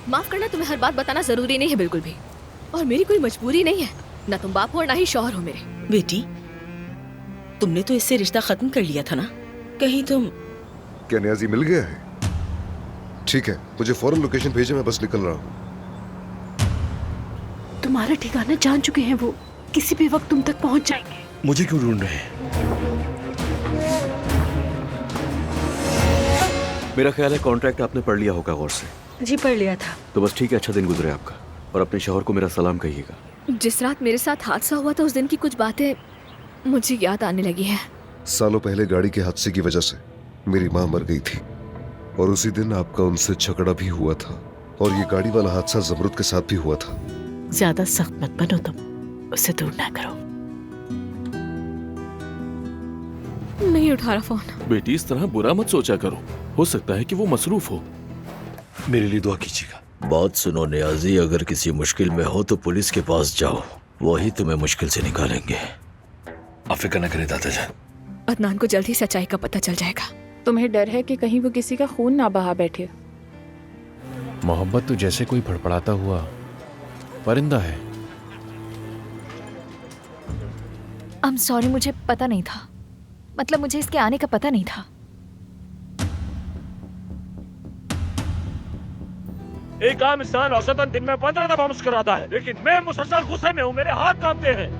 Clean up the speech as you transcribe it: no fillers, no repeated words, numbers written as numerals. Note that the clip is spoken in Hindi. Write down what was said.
माफ करना, तुम्हें हर बात बताना जरूरी नहीं है बिल्कुल भी, और मेरी कोई मजबूरी नहीं है। ना तुम बाप हो और ना ही शौहर हो मेरे। बेटी, तुमने तो इससे रिश्ता खत्म कर लिया था ना? कहीं तुम... क्या न्याजी मिल गया है? ठीक है, मुझे फौरन लोकेशन भेजे, मैं बस निकल रहा हूँ। तुम्हारा ठिकाना जान चुके हैं वो, किसी भी वक्त तुम तक पहुंच जाएंगे। मुझे क्यों ढूंढ रहे हैं? मेरा ख्याल है कॉन्ट्रैक्ट आपने पढ़ लिया होगा गौर से। जी पढ़ लिया था। तो बस ठीक है, अच्छा दिन गुजरे आपका, और अपने शौहर को मेरा सलाम कहिएगा। जिस रात मेरे साथ हादसा हुआ था उस दिन की कुछ बातें मुझे याद आने लगी है। सालों पहले गाड़ी के हादसे की वजह से मेरी माँ मर गई थी, और उसी दिन आपका उनसे झगड़ा भी हुआ था, और ये गाड़ी वाला हादसा जमरुद के साथ भी हुआ था। ज्यादा सख्त मत बनो तुम, उससे दूर ना करो। नहीं उठा रहा फोन। बेटी, इस तरह बुरा मत सोचा करो, हो सकता है कि वो मसरूफ हो। मेरे लिए दुआ कीजिएगा। बात सुनो नियाजी, अगर किसी मुश्किल में हो तो पुलिस के पास जाओ, वही तुम्हें मुश्किल से निकालेंगे। आप फिक्र न करें दादा जान। अदनान को जल्दी सच्चाई का पता चल जाएगा। तुम्हें डर है कि कहीं वो किसी का खून ना बहा बैठे? मोहब्बत तो जैसे कोई फड़फड़ाता हुआ परिंदा है। I'm sorry, मुझे पता नहीं था, मतलब मुझे इसके आने का पता नहीं था। एक आम इंसान औसतन दिन में 15 दफा मुस्कुराता है, लेकिन मैं मुसलसल गुस्से में हूँ, मेरे हाथ कांपते हैं।